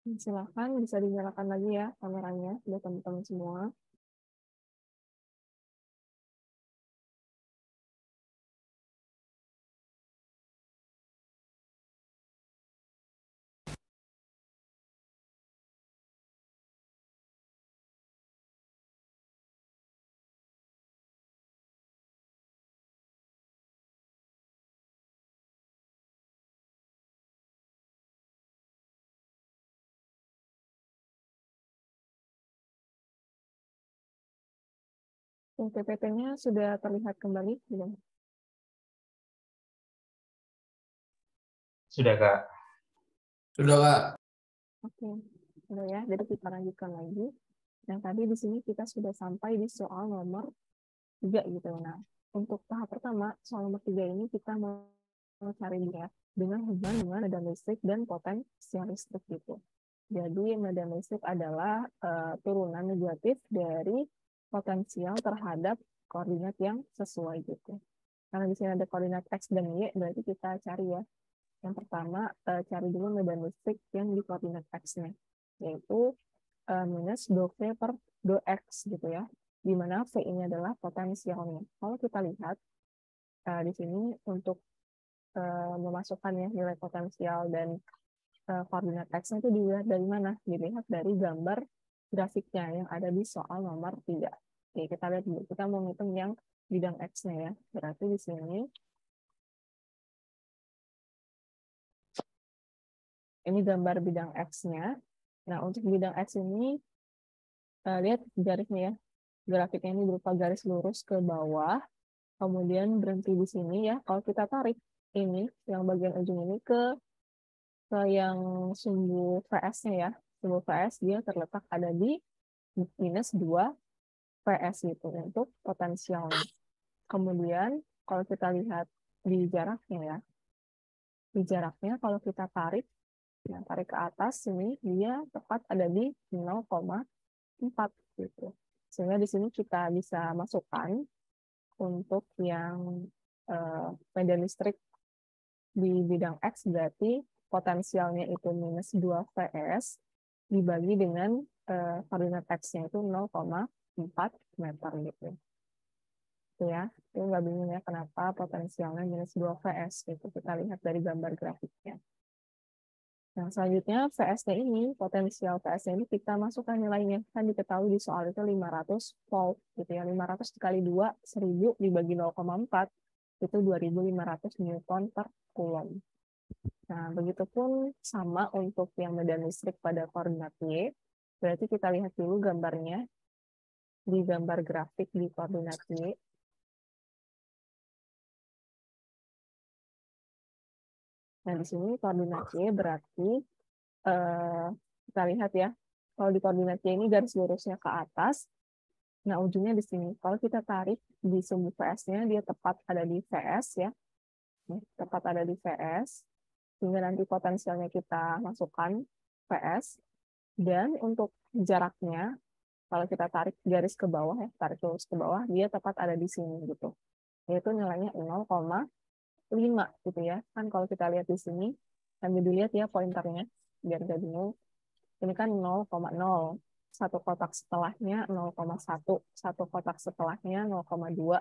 Silakan bisa dinyalakan lagi ya kameranya buat teman-teman semua. PPT-nya sudah terlihat kembali belum? Sudah, Kak. Sudah, Kak. Oke, sudah ya. Jadi kita lanjutkan lagi. Yang tadi di sini kita sudah sampai di soal nomor 3 gitu. Nah, untuk tahap pertama, soal nomor 3 ini kita mau cari dia dengan hubungan dengan medan listrik dan potensial listrik gitu. Jadi medan listrik adalah turunan negatif dari potensial terhadap koordinat yang sesuai gitu. Karena di sini ada koordinat X dan Y, berarti kita cari ya. Yang pertama, cari dulu medan listrik yang di koordinat X-nya, yaitu minus 2V per 2X gitu ya, di mana V ini adalah potensialnya. Kalau kita lihat, di sini untuk memasukkan ya nilai potensial dan koordinat X-nya itu dilihat dari mana? Dilihat dari gambar grafiknya yang ada di soal nomor 3. Oke, kita lihat dulu. Kita mau ngitung yang bidang X-nya ya. Berarti di sini, ini gambar bidang X-nya. Nah, untuk bidang X ini, lihat garisnya ya. Grafiknya ini berupa garis lurus ke bawah, kemudian berhenti di sini ya. Kalau kita tarik ini, yang bagian ujung ini ke yang sumbu VS-nya ya. Sumbu VS dia terletak ada di minus 2 PS gitu untuk potensialnya. Kemudian kalau kita lihat di jaraknya ya, di jaraknya kalau kita tarik, ya, tarik ke atas ini dia tepat ada di 0,4 gitu. Sehingga di sini kita bisa masukkan untuk yang medan listrik di bidang X berarti potensialnya itu minus 2 VS dibagi dengan koordinat X-nya itu 0,4 meter gitu. Itu ya, itu nggak bingung ya kenapa potensialnya minus 2 VS gitu. Kita lihat dari gambar grafiknya. Nah, selanjutnya VS-nya ini, potensial VS-nya ini kita masukkan nilainya. Kan diketahui di soal itu 500 volt gitu ya. 500 dikali 2, 1000 dibagi 0,4 itu 2500 Newton per Coulomb. Nah, begitupun sama untuk yang medan listrik pada koordinat Y. Berarti kita lihat dulu gambarnya di gambar grafik di koordinat Y. Nah, di sini koordinat Y berarti kita lihat ya, kalau di koordinat Y ini garis lurusnya ke atas, nah ujungnya di sini. Kalau kita tarik di sumbu VS-nya, dia tepat ada di VS ya, tepat ada di VS, sehingga nanti potensialnya kita masukkan VS, dan untuk jaraknya, kalau kita tarik garis ke bawah ya, tarik lurus ke bawah, dia tepat ada di sini gitu. Yaitu nilainya 0,5 gitu ya. Kan kalau kita lihat di sini, sambil dilihat ya pointernya, biar gak bingung. Ini kan 0,0. Satu kotak setelahnya 0,1. Satu kotak setelahnya 0,2.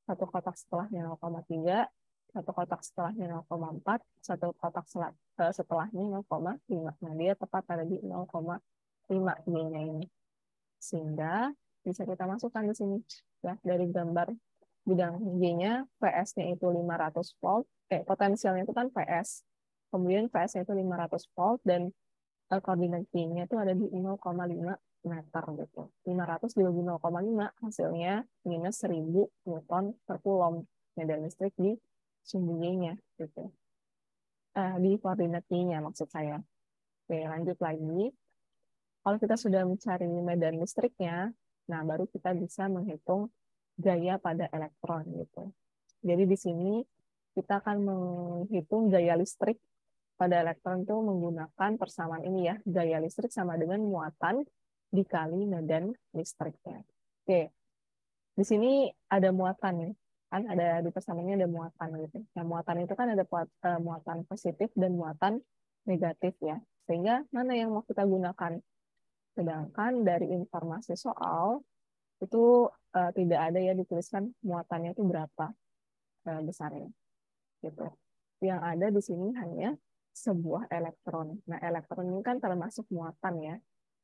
Satu kotak setelahnya 0,3. Satu kotak setelahnya 0,4. Satu kotak setelahnya 0,5. Nah, dia tepat ada di 0,5 Y-nya ini. Sehingga bisa kita masukkan di sini. Ya, dari gambar bidang Y-nya, VS-nya itu 500 volt. Potensialnya itu kan VS. Kemudian VS-nya itu 500 volt dan koordinat Y-nya itu ada di 0,5 meter gitu. 500 dibagi 0,5 hasilnya minus 1000 Newton per Coulomb medan listrik di sumbu Y-nya gitu. Di koordinat Y-nya maksud saya. Oke, lanjut lagi. Kalau kita sudah mencari medan listriknya, nah baru kita bisa menghitung gaya pada elektron gitu. Jadi di sini kita akan menghitung gaya listrik pada elektron itu menggunakan persamaan ini ya, gaya listrik sama dengan muatan dikali medan listriknya. Oke, di sini ada muatan ya, kan ada di persamaannya ada muatan gitu. Nah, muatan itu kan ada muatan positif dan muatan negatif ya. Sehingga mana yang mau kita gunakan? Sedangkan dari informasi soal itu tidak ada ya dituliskan muatannya itu berapa besarnya. Gitu. Yang ada di sini hanya sebuah elektron. Nah, elektron ini kan termasuk muatan ya.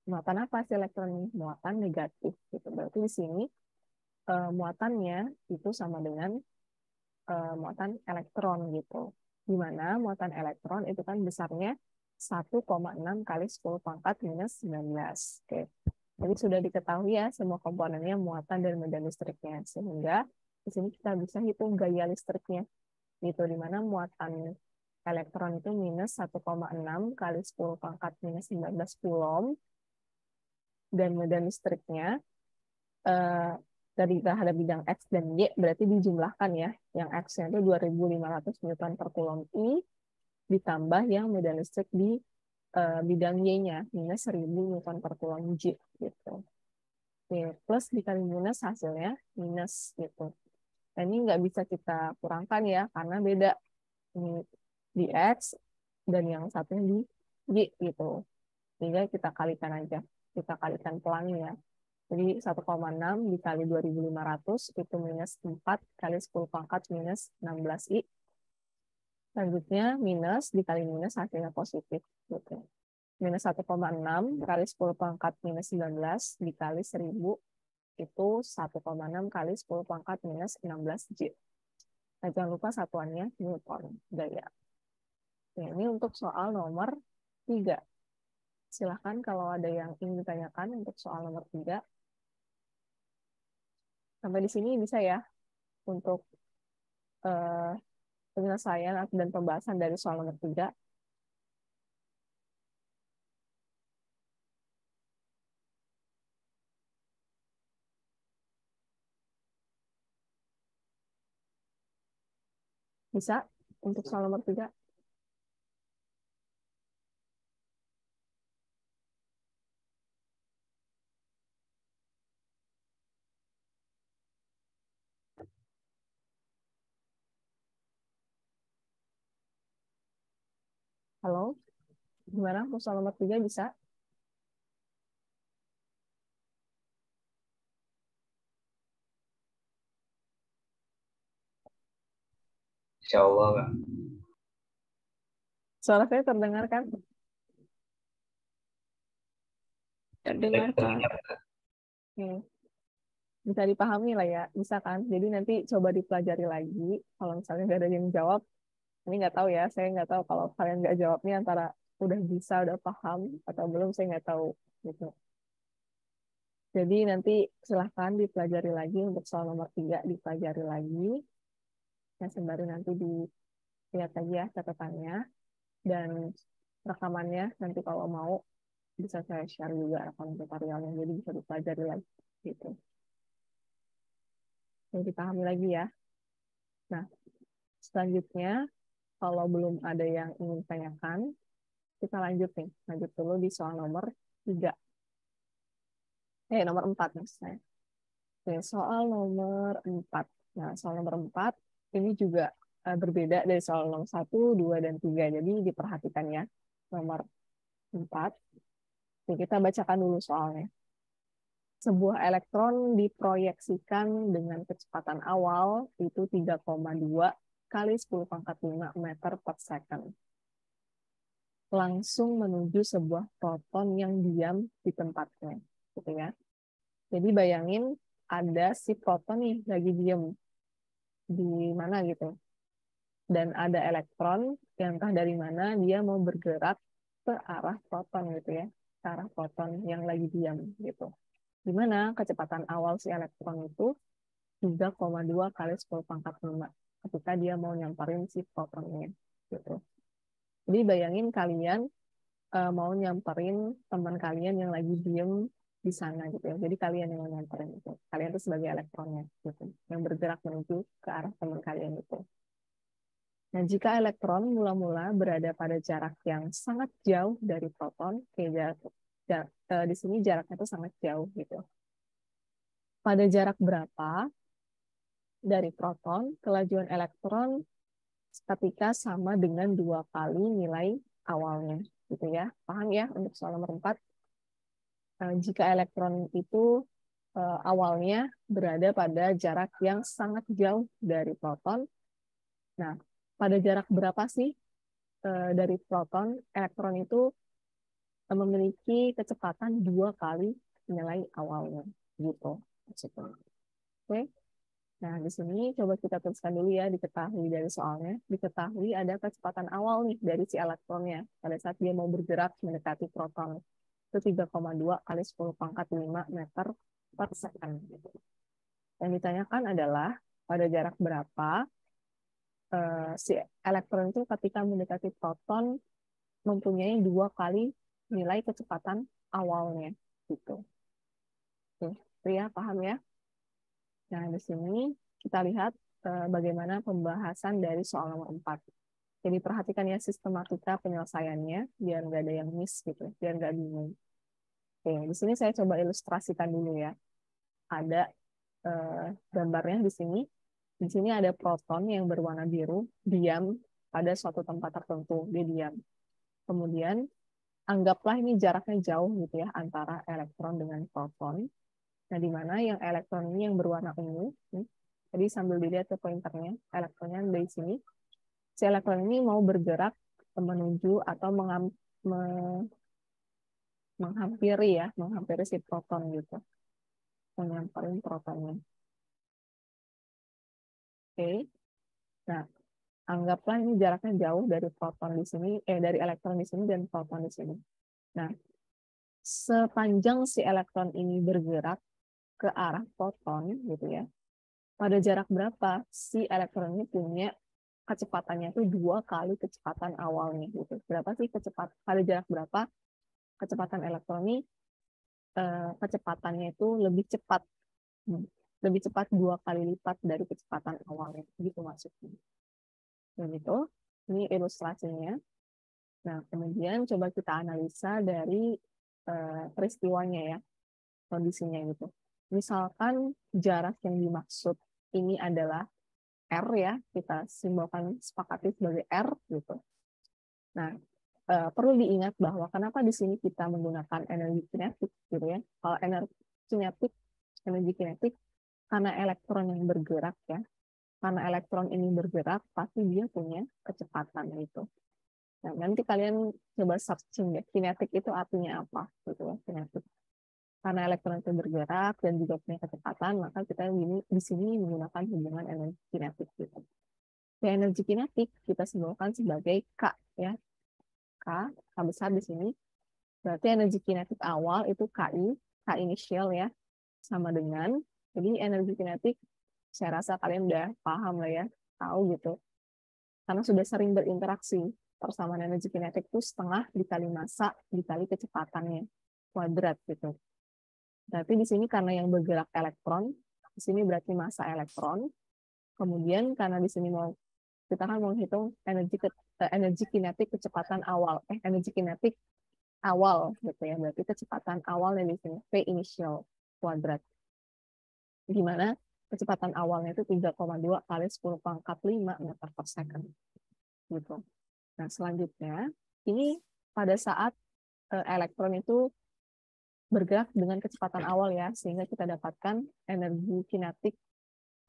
Muatan apa sih elektron ini? Muatan negatif. Gitu. Berarti di sini muatannya itu sama dengan muatan elektron gitu. Di mana muatan elektron itu kan besarnya 1,6 kali 10 pangkat minus 19. Oke. Jadi sudah diketahui ya semua komponennya muatan dan medan listriknya. Sehingga di sini kita bisa hitung gaya listriknya. Gitu, di mana muatan elektron itu minus 1,6 kali 10 pangkat minus 19 coulomb. Dan medan listriknya dari terhadap bidang X dan Y berarti dijumlahkan ya. Yang X-nya itu 2.500 Newton per Coulomb I ditambah yang medan listrik di bidang Y-nya minus 1.000 Newton per Coulomb J gitu. Oke, plus dikali minus hasilnya minus gitu. Dan ini nggak bisa kita kurangkan ya karena beda ini di X dan yang satunya di Y gitu. Sehingga kita kalikan aja. Kita kalikan pelangi ya. Jadi 1,6 dikali 2.500 itu minus 4 kali 10 pangkat minus 16I. Selanjutnya minus dikali minus hasilnya positif. Gitu. Minus 1,6 kali 10 pangkat minus 19 dikali 1.000 itu 1,6 kali 10 pangkat minus 16J. Nah, jangan lupa satuannya Newton gaya. Nah, ini untuk soal nomor 3. Silahkan kalau ada yang ingin ditanyakan untuk soal nomor 3. Sampai di sini bisa ya untuk penyelesaian dan pembahasan dari soal nomor 3. Bisa untuk soal nomor 3. Halo? Gimana? Untuk soal nomor 3 bisa? Insya Allah, Kak. Suara saya terdengar kan? Terdengar, Kak. Bisa dipahami lah ya, bisa kan? Jadi nanti coba dipelajari lagi. Kalau misalnya nggak ada yang jawab, ini nggak tahu ya, saya nggak tahu kalau kalian nggak jawabnya antara udah bisa, udah paham, atau belum, saya nggak tahu. Gitu. Jadi nanti silahkan dipelajari lagi untuk soal nomor 3, dipelajari lagi. Nah, sembari nanti dilihat lagi ya catatannya. Dan rekamannya nanti kalau mau bisa saya share juga rekaman tutorialnya, jadi bisa dipelajari lagi. Gitu. Jadi dipahami lagi ya. Nah, selanjutnya, kalau belum ada yang ingin tanyakan, kita lanjut nih. Lanjut dulu di soal nomor 3. Nomor 4 maksud saya. Oke, soal nomor 4. Nah, soal nomor 4 ini juga berbeda dari soal nomor 1, 2, dan 3. Jadi diperhatikan ya. Nomor 4. Oke, kita bacakan dulu soalnya. Sebuah elektron diproyeksikan dengan kecepatan awal itu 3,2 kali 10 pangkat 5 meter per second. Langsung menuju sebuah proton yang diam di tempatnya. Gitu ya. Jadi bayangin ada si proton nih lagi diam di mana gitu. Dan ada elektron yang entah dari mana dia mau bergerak ke arah proton gitu ya. Ke arah proton yang lagi diam gitu. Di mana kecepatan awal si elektron itu 3,2 kali 10 pangkat 5 ketika dia mau nyamperin si protonnya gitu. Jadi bayangin kalian mau nyamperin teman kalian yang lagi diem di sana gitu ya. Jadi kalian yang mau nyamperin itu. Kalian itu sebagai elektronnya gitu. Yang bergerak menuju ke arah teman kalian itu. Nah, jika elektron mula-mula berada pada jarak yang sangat jauh dari proton, di sini jaraknya itu sangat jauh gitu. Pada jarak berapa dari proton, kelajuan elektron ketika sama dengan 2 kali nilai awalnya. gitu ya. Paham ya untuk soal nomor 4? Jika elektron itu awalnya berada pada jarak yang sangat jauh dari proton. Nah, pada jarak berapa sih dari proton, elektron itu memiliki kecepatan 2 kali nilai awalnya, gitu. Oke. Nah, di sini coba kita tuliskan dulu ya, diketahui dari soalnya. Diketahui ada kecepatan awal nih dari si elektronnya pada saat dia mau bergerak mendekati proton. Itu 3,2 kali 10 pangkat 5 meter per second. Yang ditanyakan adalah pada jarak berapa si elektron itu ketika mendekati proton mempunyai 2 kali nilai kecepatan awalnya. Gitu. Oke, itu ya, paham ya? Nah, di sini kita lihat bagaimana pembahasan dari soal nomor 4. Jadi perhatikan ya sistematika penyelesaiannya, biar nggak ada yang miss gitu, biar nggak bingung. Oke, di sini saya coba ilustrasikan dulu ya. Ada gambarnya di sini. Di sini ada proton yang berwarna biru, diam pada suatu tempat tertentu, dia diam. Kemudian, anggaplah ini jaraknya jauh gitu ya, antara elektron dengan proton. Nah, di mana yang elektron ini yang berwarna ungu, jadi sambil dilihat ke pointernya, elektronnya dari sini, si elektron ini mau bergerak menuju atau menghampiri si proton gitu, menyamperin protonnya. Oke, nah anggaplah ini jaraknya jauh dari proton di sini, dari elektron di sini dan proton di sini. Nah, sepanjang si elektron ini bergerak ke arah proton gitu ya, pada jarak berapa si elektron ini punya kecepatannya itu 2 kali kecepatan awalnya gitu. Berapa sih pada jarak berapa kecepatan elektron ini kecepatannya itu lebih cepat 2 kali lipat dari kecepatan awalnya gitu maksudnya. Begitu. Ini ilustrasinya. Nah, kemudian coba kita analisa dari peristiwanya ya, kondisinya gitu. Misalkan jarak yang dimaksud ini adalah R ya, kita simbolkan sepakati sebagai R gitu. Nah, perlu diingat bahwa kenapa di sini kita menggunakan energi kinetik gitu ya. Kalau energi kinetik karena elektron yang bergerak ya. Karena elektron ini bergerak, pasti dia punya kecepatan gitu. Nah, nanti kalian coba searching deh, kinetik itu artinya apa gitu ya, kinetik. Karena elektron itu bergerak dan juga punya kecepatan, maka kita di sini menggunakan hubungan energi kinetik gitu. Ya, energi kinetik kita simbolkan sebagai K ya. K besar di sini. Berarti energi kinetik awal itu KI, K initial ya, sama dengan, jadi energi kinetik saya rasa kalian udah paham lah ya, tahu gitu. Karena sudah sering berinteraksi, persamaan energi kinetik itu setengah dikali massa dikali kecepatannya, kuadrat gitu. Berarti di sini karena yang bergerak elektron, di sini berarti massa elektron. Kemudian karena di sini kita kan mau hitung energi kinetik kecepatan awal, energi kinetik awal gitu ya. Berarti kecepatan awalnya di sini V initial kuadrat. Di mana kecepatan awalnya itu 3,2 kali 10 pangkat 5 meter per second. Gitu. Nah, selanjutnya ini pada saat elektron itu bergerak dengan kecepatan awal ya, sehingga kita dapatkan energi kinetik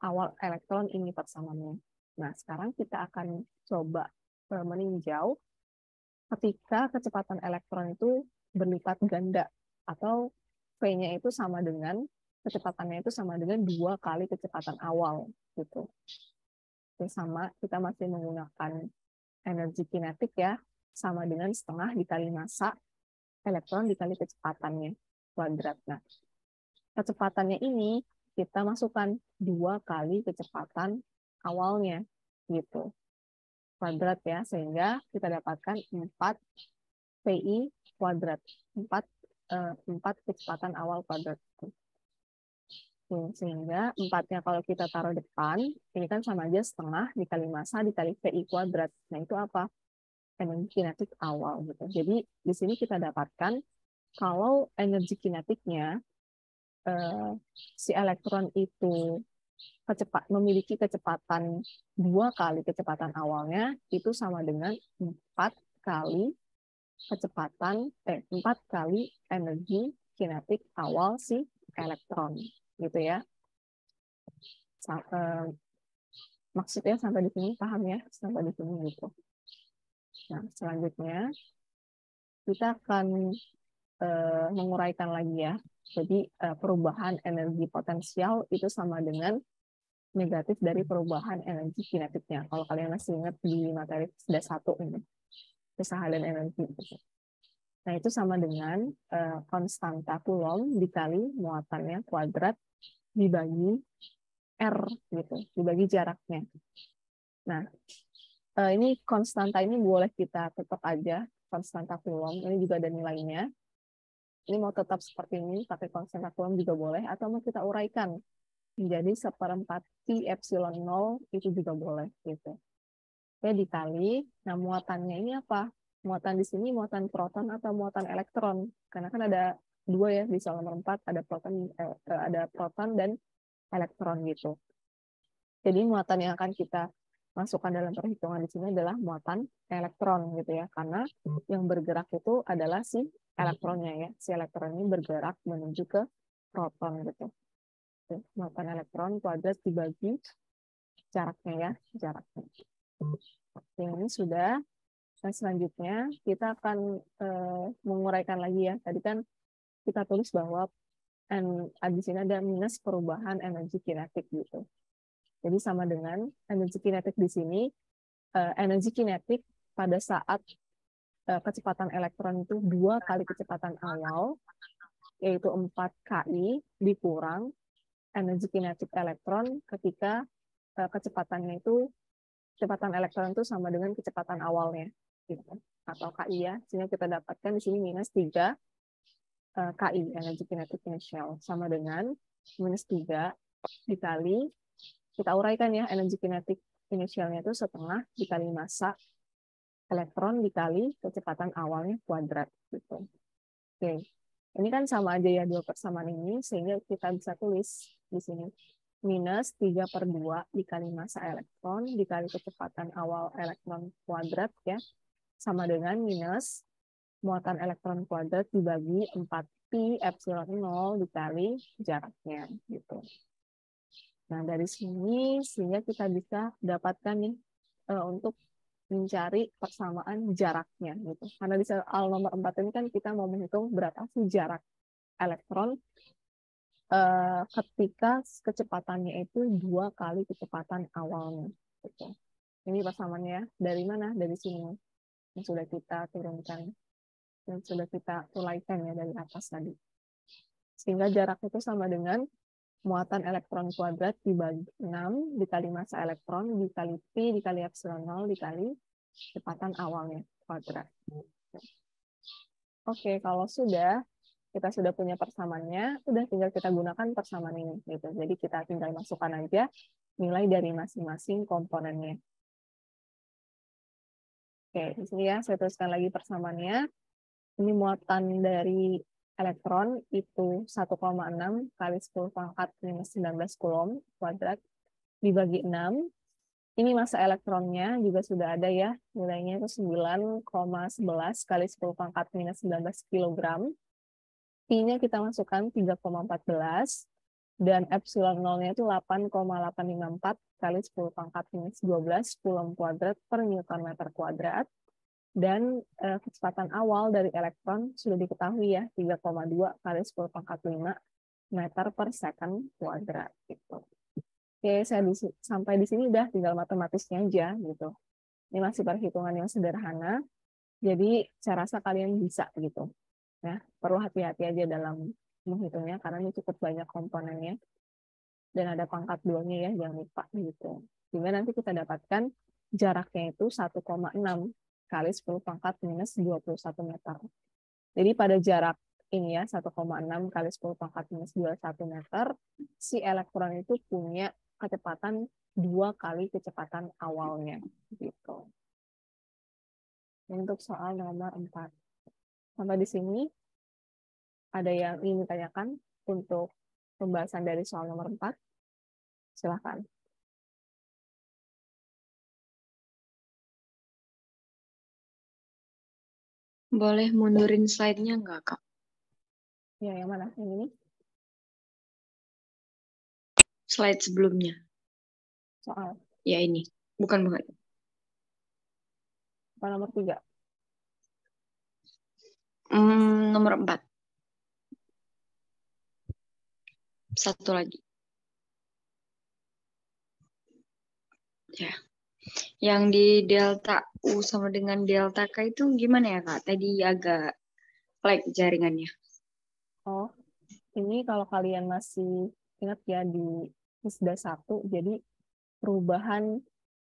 awal elektron ini persamaannya. Nah, sekarang kita akan coba meninjau ketika kecepatan elektron itu berlipat ganda atau V-nya itu sama dengan kecepatannya itu sama dengan 2 kali kecepatan awal gitu. Itu sama, kita masih menggunakan energi kinetik ya, sama dengan setengah dikali massa elektron dikali kecepatannya kuadrat. Nah, kecepatannya ini kita masukkan 2 kali kecepatan awalnya gitu. Kuadrat ya, sehingga kita dapatkan 4 PI kuadrat. 4 kecepatan awal kuadrat. Sehingga 4-nya kalau kita taruh depan, ini kan sama aja setengah dikali massa dikali PI kuadrat. Nah, itu apa? Energi kinetik awal gitu. Jadi di sini kita dapatkan kalau energi kinetiknya si elektron itu memiliki kecepatan 2 kali kecepatan awalnya, itu sama dengan 4 kali 4 kali energi kinetik awal si elektron, gitu ya. Maksudnya sampai di sini paham ya, sampai di sini gitu. Nah, selanjutnya kita akan menguraikan lagi ya. Jadi perubahan energi potensial itu sama dengan negatif dari perubahan energi kinetiknya. Kalau kalian masih ingat di materi D1 ini, usaha dan energi. Nah, itu sama dengan konstanta Coulomb dikali muatannya kuadrat dibagi R, gitu, dibagi jaraknya. Nah, ini konstanta ini boleh kita tetap aja, konstanta Coulomb, ini juga ada nilainya. Ini mau tetap seperti ini, pakai konstanta Coulomb juga boleh, atau mau kita uraikan menjadi 1/4 pi epsilon 0 itu juga boleh gitu. Oke, dikali. Nah, muatannya ini apa? Muatan di sini muatan proton atau muatan elektron? Karena kan ada dua ya di soal nomor 4, ada proton dan elektron gitu. Jadi muatan yang akan kita masukkan dalam perhitungan di sini adalah muatan elektron gitu ya. Karena yang bergerak itu adalah si elektronnya ya. Si elektron ini bergerak menuju ke proton gitu. Muatan elektron kuadrat dibagi jaraknya ya, jaraknya. Oke, ini sudah. Nah, selanjutnya kita akan menguraikan lagi ya. Tadi kan kita tulis bahwa di sini ada minus perubahan energi kinetik gitu. Jadi sama dengan energi kinetik di sini, energi kinetik pada saat kecepatan elektron itu 2 kali kecepatan awal, yaitu 4 kI dikurang energi kinetik elektron ketika kecepatan elektron itu sama dengan kecepatan awalnya gitu. Atau KI ya, sehingga kita dapatkan di sini minus 3 KI energi kinetik initial sama dengan minus 3 dikali, kita uraikan ya, energi kinetik initialnya itu setengah dikali massa elektron dikali kecepatan awalnya kuadrat gitu. Oke. Ini kan sama aja ya dua persamaan ini, sehingga kita bisa tulis di sini minus 3/2 dikali massa elektron dikali kecepatan awal elektron kuadrat ya, sama dengan minus muatan elektron kuadrat dibagi 4pi epsilon 0 dikali jaraknya gitu. Nah, dari sini sehingga kita bisa dapatkan nih untuk mencari persamaan jaraknya gitu. Karena di soal nomor 4 ini kan kita mau menghitung berapa sih jarak elektron ketika kecepatannya itu 2 kali kecepatan awalnya. Gitu. Ini persamaannya dari mana? Dari sini yang sudah kita turunkan, yang sudah kita uraikan ya dari atas tadi. Sehingga jarak itu sama dengan muatan elektron kuadrat dibagi 6 dikali massa elektron dikali pi dikali epsilon 0 dikali kecepatan awalnya kuadrat. Oke, kalau kita sudah punya persamaannya, udah tinggal kita gunakan persamaan ini gitu. Jadi kita tinggal masukkan aja nilai dari masing-masing komponennya. Oke, di sini ya saya tuliskan lagi persamaannya. Ini muatan dari elektron itu 1,6 kali 10 pangkat minus 19 Coulomb kuadrat dibagi 6. Ini massa elektronnya juga sudah ada ya, nilainya itu 9,11 kali 10 pangkat minus 19 kilogram. Pi-nya kita masukkan 3,14 dan epsilon 0-nya itu 8,854 kali 10 pangkat minus 12 Coulomb kuadrat per Newton meter kuadrat. Dan kecepatan awal dari elektron sudah diketahui ya, 3,2 kali 10 pangkat 5 meter per second kuadrat gitu. Oke, saya sampai di sini udah tinggal matematisnya aja gitu. Ini masih perhitungan yang sederhana. Jadi saya rasa kalian bisa gitu. Ya, perlu hati-hati aja dalam menghitungnya karena ini cukup banyak komponennya. Dan ada pangkat 2-nya ya, jangan lupa gitu. Sehingga nanti kita dapatkan jaraknya itu 1,6 kali 10 pangkat minus 21 meter. Jadi pada jarak ini ya, 1,6 kali 10 pangkat minus 21 meter, si elektron itu punya kecepatan 2 kali kecepatan awalnya. Gitu. Untuk soal nomor 4. Sampai di sini, ada yang ingin ditanyakan untuk pembahasan dari soal nomor 4? Silakan. Boleh mundurin slide-nya nggak, Kak? Ya, yang mana? Yang ini? Slide sebelumnya. Soal Ya ini. Bukan. apa nomor 3? Nomor 4. Satu lagi. Ya. Yang di delta U sama dengan delta K itu gimana ya, Kak? Tadi agak lag jaringannya. Oh, ini kalau kalian masih ingat ya di ISDA 1, jadi perubahan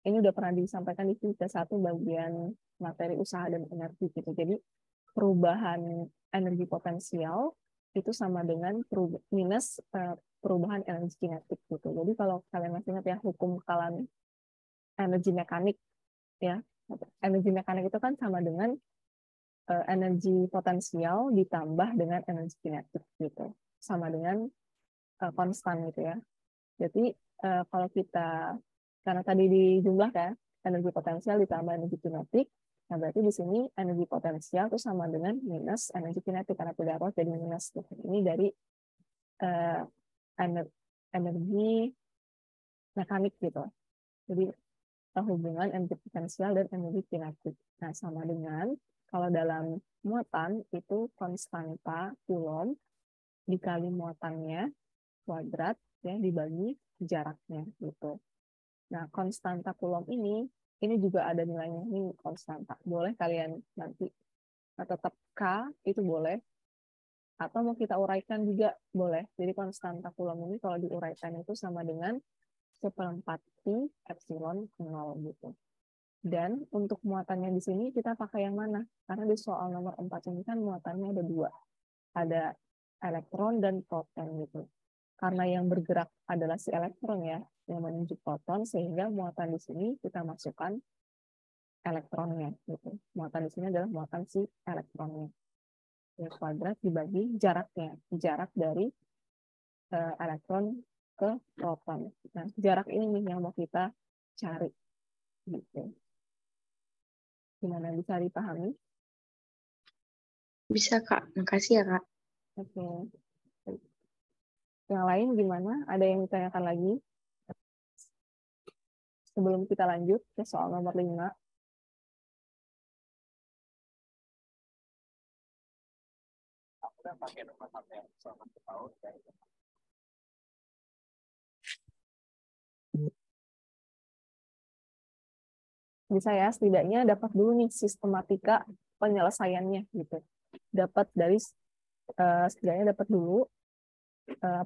ini udah pernah disampaikan di ISDA 1 bagian materi usaha dan energi gitu. Jadi perubahan energi potensial itu sama dengan minus perubahan energi kinetik gitu. Jadi kalau kalian masih ingat ya hukum kekalan energi mekanik ya. Energi mekanik itu kan sama dengan energi potensial ditambah dengan energi kinetik gitu. Sama dengan konstan gitu ya. Jadi kalau kita, karena tadi dijumlahkan energi potensial ditambah energi kinetik, nah berarti di sini energi potensial itu sama dengan minus energi kinetik, karena tidak harus jadi minus. Ini dari energi mekanik gitu. Jadi hubungan energi potensial dan energi kinetik. Nah, sama dengan kalau dalam muatan itu konstanta Coulomb dikali muatannya kuadrat ya dibagi jaraknya gitu. Nah, konstanta Coulomb ini juga ada nilainya, ini konstanta. Boleh kalian nanti tetap K itu boleh, atau mau kita uraikan juga boleh. Jadi konstanta Coulomb ini kalau diuraikan itu sama dengan 1/4 pi epsilon 0 gitu. Dan untuk muatannya di sini kita pakai yang mana? Karena di soal nomor 4 ini kan muatannya ada 2. Ada elektron dan proton gitu. Karena yang bergerak adalah si elektron ya, yang menuju proton, sehingga muatan di sini kita masukkan elektronnya gitu. Muatan di sini adalah muatan si elektronnya. Ya, kuadrat dibagi jaraknya, jarak dari elektron ke proton. Nah, jarak ini nih yang mau kita cari gitu. Gimana, bisa dipahami? Bisa, Kak. Makasih ya, Kak. Oke. Yang lain gimana? Ada yang ditanyakan lagi? Sebelum kita lanjut ke soal nomor 5. Bisa ya, setidaknya dapat dulu nih sistematika penyelesaiannya gitu. Dapat dari setidaknya dapat dulu,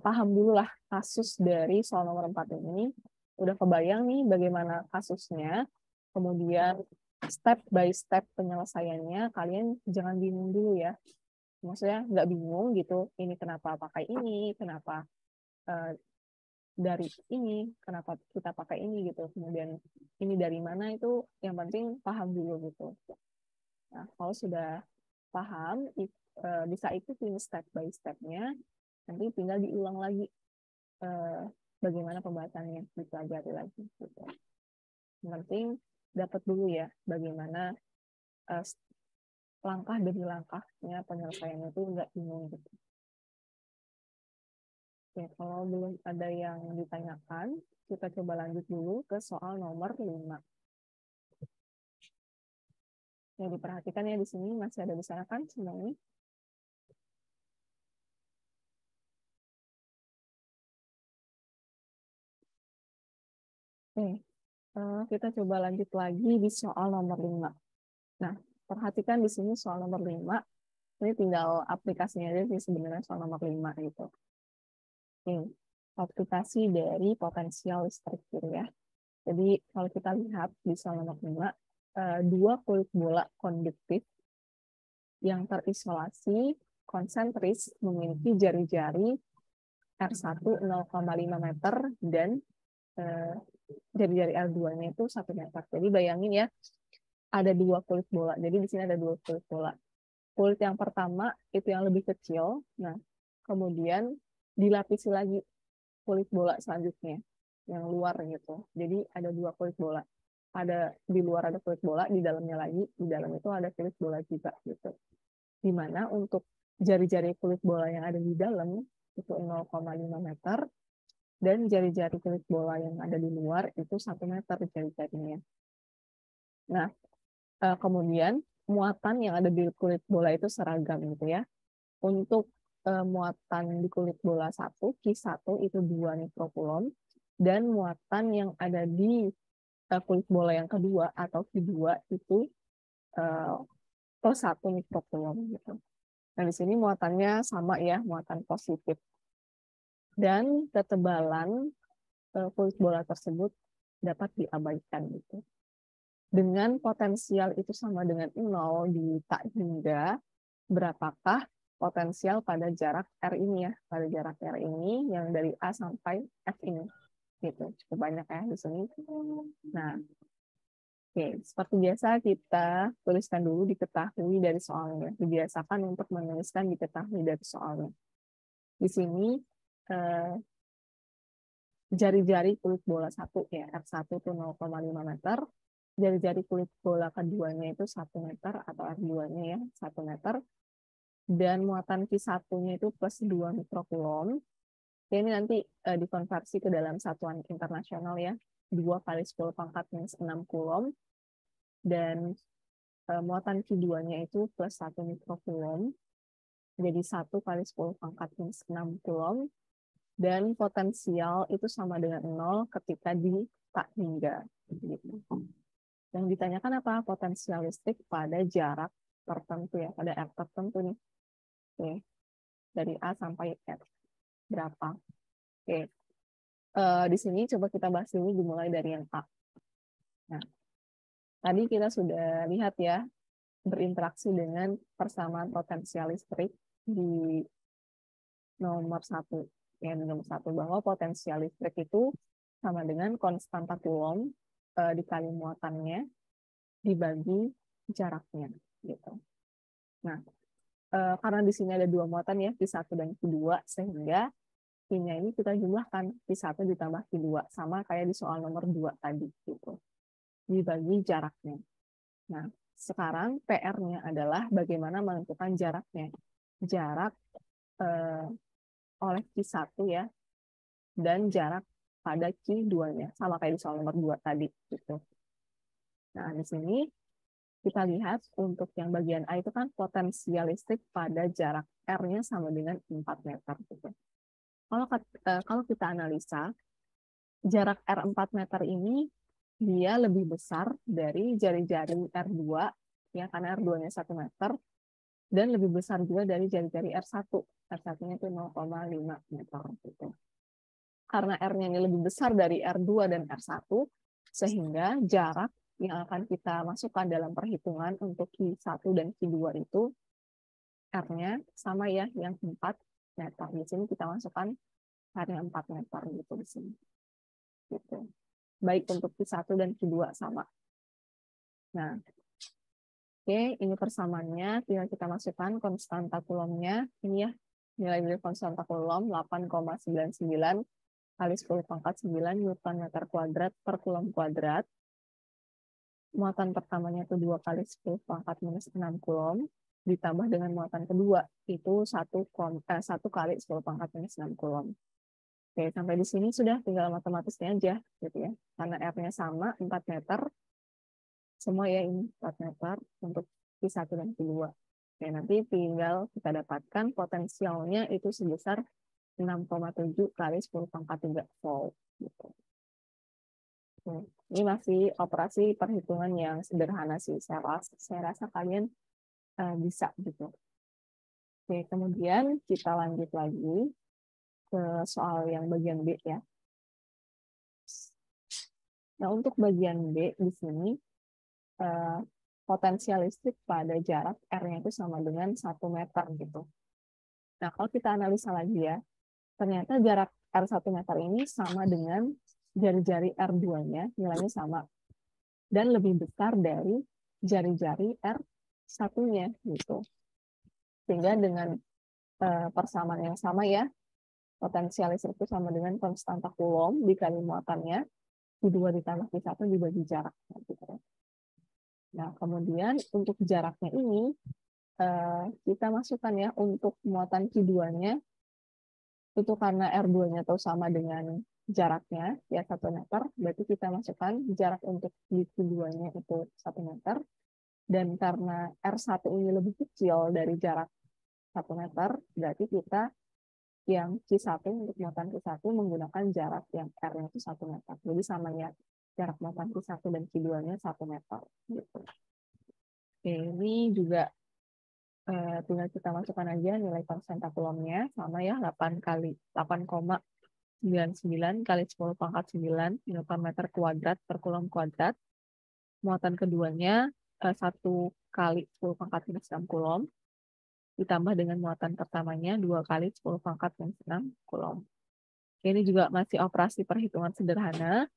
paham dulu lah kasus dari soal nomor 4 ini. Udah kebayang nih bagaimana kasusnya, kemudian step by step penyelesaiannya, kalian jangan bingung dulu ya. Maksudnya nggak bingung gitu, ini kenapa pakai ini, kenapa dari ini, kenapa kita pakai ini gitu, kemudian ini dari mana, itu yang penting paham dulu gitu. Nah, kalau sudah paham, bisa ikutin step by step-nya, nanti tinggal diulang lagi bagaimana pembahasannya, dipelajari lagi gitu. Yang penting dapat dulu ya bagaimana langkah demi langkahnya penyelesaiannya itu nggak bingung gitu. Oke, kalau belum ada yang ditanyakan, kita coba lanjut dulu ke soal nomor 5. Yang diperhatikan ya di sini masih ada di sana kan semuanya? Oke, kita coba lanjut lagi di soal nomor 5. Nah, perhatikan di sini soal nomor 5, ini tinggal aplikasinya aja sih sebenarnya soal nomor 5 gitu. Oke, aplikasi dari potensial listrik gitu ya. Jadi kalau kita lihat di soal nomor 5, dua kulit bola konduktif yang terisolasi konsentris memiliki jari-jari R1 0,5 meter dan jari-jari R2-nya itu 1 meter. Jadi bayangin ya, ada dua kulit bola. Jadi di sini ada dua kulit bola. Kulit yang pertama itu yang lebih kecil. Nah, kemudian dilapisi lagi kulit bola selanjutnya yang luar gitu. Jadi ada dua kulit bola. di luar ada kulit bola, di dalamnya lagi, di dalam itu ada kulit bola juga gitu. Dimana untuk jari-jari kulit bola yang ada di dalam itu 0,5 meter, dan jari-jari kulit bola yang ada di luar itu 1 meter jari-jarinya. Nah, kemudian muatan yang ada di kulit bola itu seragam gitu ya. Untuk muatan di kulit bola 1, Q1 itu 2 mikrokulom, dan muatan yang ada di kulit bola yang kedua atau Q2 itu plus 1 mikrokulom gitu. Nah, di sini muatannya sama ya, muatan positif. Dan ketebalan kulit bola tersebut dapat diabaikan gitu. Dengan potensial itu sama dengan 0 di tak hingga, berapakah potensial pada jarak R ini ya, pada jarak R ini yang dari A sampai F ini. Gitu, cukup banyak ya di sini. Nah, oke, seperti biasa kita tuliskan dulu diketahui dari soalnya. Dibiasakan untuk menuliskan diketahui dari soalnya. Di sini jari-jari kulit bola 1 ya, R1 itu 0,5 meter, jari-jari kulit bola keduanya itu 1 meter atau R2-nya ya 1 meter, dan muatan Q1-nya itu plus 2 mikrokulom. Ini nanti dikonversi ke dalam satuan internasional ya, 2 kali 10 pangkat minus 6 kulom, dan muatan Q2-nya itu plus 1 mikrokulom, jadi 1 kali 10 pangkat minus 6 kulom, dan potensial itu sama dengan 0 ketika di tak hingga. Gitu. Yang ditanyakan apa? Potensial listrik pada jarak tertentu ya, pada R tertentu nih. Oke. Dari A sampai F. Berapa? Oke. Di sini coba kita bahas dulu dimulai dari yang A. Nah, tadi kita sudah lihat ya, berinteraksi dengan persamaan potensial listrik di nomor 1. Ya, nomor 1, bahwa potensial listrik itu sama dengan konstanta Coulomb dikali muatannya dibagi jaraknya. Gitu. Nah, karena di sini ada 2 muatan ya, Q1 dan Q2, sehingga Q-nya ini kita jumlahkan, Q1 ditambah Q2, sama kayak di soal nomor 2 tadi. Gitu. Dibagi jaraknya. Nah, sekarang PR-nya adalah bagaimana menentukan jaraknya. Jarak oleh Q1 ya, dan jarak pada Q2-nya. Sama kayak di soal nomor 2 tadi. Gitu. Nah, di sini kita lihat untuk yang bagian A itu kan potensial listrik pada jarak R-nya sama dengan 4 meter. Gitu. Kalau kita analisa, jarak R 4 meter ini dia lebih besar dari jari-jari R2, ya, karena R2-nya 1 meter, dan lebih besar juga dari jari-jari R1. R1-nya itu 0,5 meter. Gitu. Karena R-nya ini lebih besar dari R2 dan R1, sehingga jarak yang akan kita masukkan dalam perhitungan untuk Q1 dan Q2 itu R-nya sama ya, yang 4 meter. Di sini kita masukkan R-nya 4 meter gitu di sini. Gitu. Baik untuk Q1 dan Q2 sama. Nah, oke, ini persamaannya. Tinggal kita masukkan konstanta Coulombnya. Ini ya, nilai dari konstanta Coulomb 8,99 kali 10 pangkat 9 Newton meter kuadrat per Coulomb kuadrat. Muatan pertamanya itu 2 kali 10 pangkat minus 6 Coulomb, ditambah dengan muatan kedua, itu 1 kali 10 pangkat minus 6 Coulomb. Oke, sampai di sini sudah, tinggal matematisnya aja, gitu ya. Karena R-nya sama, 4 meter, semua ya ini 4 meter untuk Q1 dan Q2. Oke, nanti tinggal kita dapatkan potensialnya itu sebesar 6,7 kali 10 pangkat 3 volt. Gitu. Ini masih operasi perhitungan yang sederhana sih. Saya rasa kalian bisa gitu. Oke, kemudian kita lanjut lagi ke soal yang bagian B ya. Nah, untuk bagian B di sini potensial listrik pada jarak R-nya itu sama dengan 1 meter gitu. Nah, kalau kita analisa lagi ya, ternyata jarak R 1 meter ini sama dengan jari-jari R2-nya, nilainya sama. Dan lebih besar dari jari-jari R1-nya gitu. Sehingga dengan persamaan yang sama ya, potensial listrik itu sama dengan konstanta Coulomb dikali muatannya, Q2 ditambah Q1 dibagi jarak. Gitu. Nah, kemudian untuk jaraknya ini, kita masukkan ya untuk muatan Q2-nya, itu karena R2-nya tahu sama dengan jaraknya, ya 1 meter, berarti kita masukkan jarak untuk di Q2-nya itu 1 meter, dan karena R1 ini lebih kecil dari jarak 1 meter, berarti kita yang Q1 untuk muatan Q1 menggunakan jarak yang R-nya itu 1 meter. Jadi sama ya, jarak muatan Q1 dan Q2-nya 1 meter. Gitu. Oke, ini juga tinggal kita masukkan aja nilai konstanta Coulombnya, sama ya, 8,99 kali 10 pangkat 9 Newton-meter kuadrat per Coulomb kuadrat. Muatan keduanya 1 kali 10 pangkat minus 6 Coulomb, ditambah dengan muatan pertamanya 2 kali 10 pangkat minus 6 Coulomb. Ini juga masih operasi perhitungan sederhana.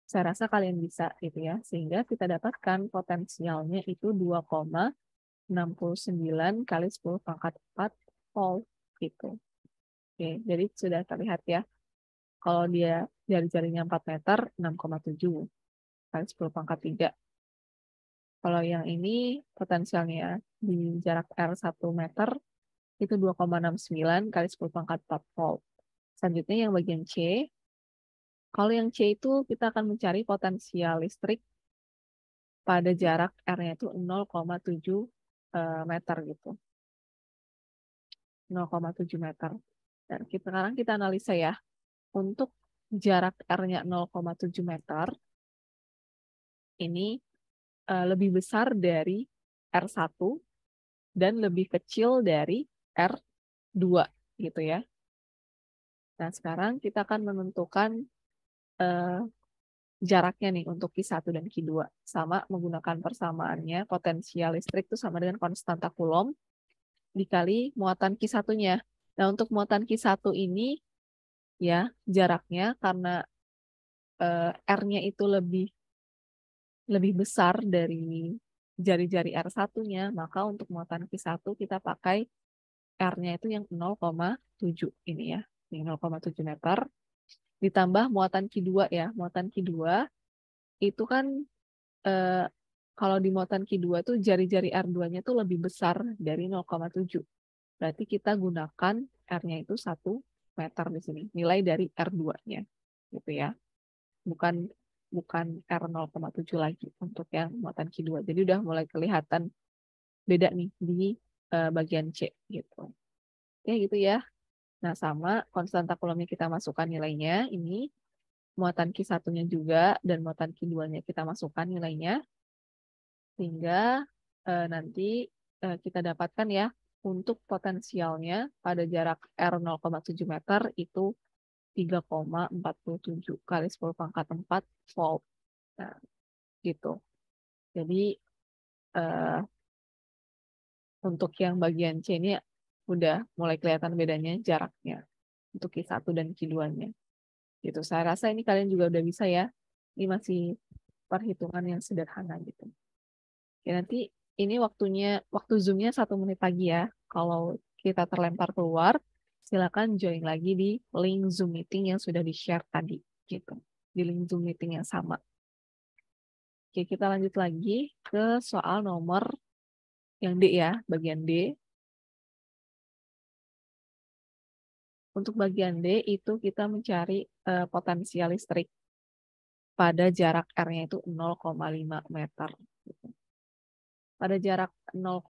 Saya rasa kalian bisa gitu ya. Sehingga kita dapatkan potensialnya itu 2,69 kali 10 pangkat 4 volt gitu. Oke, jadi sudah terlihat ya. Kalau dia jari-jarinya 4 meter, 6,7 kali 10 pangkat 3. Kalau yang ini potensialnya di jarak R1 meter itu 2,69 kali 10 pangkat 4 volt. Selanjutnya yang bagian C. Kalau yang C itu kita akan mencari potensial listrik pada jarak R-nya itu 0,7 meter gitu. 0,7 meter. Dan sekarang kita analisa ya. Untuk jarak R-nya 0,7 meter, ini lebih besar dari R1 dan lebih kecil dari R2 gitu ya. Nah, sekarang kita akan menentukan jaraknya nih untuk Q1 dan Q2. Sama menggunakan persamaannya, potensial listrik itu sama dengan konstanta Coulomb dikali muatan Q1-nya. Nah, untuk muatan Q1 ini ya jaraknya karena R-nya itu lebih besar dari jari-jari R1-nya, maka untuk muatan Q1 kita pakai R-nya itu yang 0,7 ini ya. Ini 0,7 meter. Ditambah muatan Q2 ya. Muatan Q2 itu kan kalau di muatan Q2 tuh jari-jari R2-nya tuh lebih besar dari 0,7. Berarti kita gunakan R-nya itu 1 meter di sini. Nilai dari R2-nya. Gitu ya. Bukan R 0,7 lagi untuk yang muatan Q2. Jadi udah mulai kelihatan beda nih di bagian C gitu. Ya gitu ya. Nah, sama konstanta Coulombnya kita masukkan nilainya ini, muatan Q1-nya juga dan muatan Q2-nya kita masukkan nilainya. Sehingga nanti kita dapatkan ya untuk potensialnya pada jarak R 0,7 meter itu 3,47 kali 10 pangkat 4 volt. Nah, gitu. Jadi untuk yang bagian C ini udah mulai kelihatan bedanya jaraknya untuk Q1 dan Q2-nya. Gitu. Saya rasa ini kalian juga udah bisa ya. Ini masih perhitungan yang sederhana gitu. Oke, nanti ini waktu Zoom-nya 1 menit lagi ya. Kalau kita terlempar keluar, silakan join lagi di link Zoom meeting yang sudah di-share tadi gitu. Di link Zoom meeting yang sama. Oke, kita lanjut lagi ke soal nomor yang D ya, bagian D. Untuk bagian D itu kita mencari potensial listrik pada jarak R-nya itu 0,5 meter. Pada jarak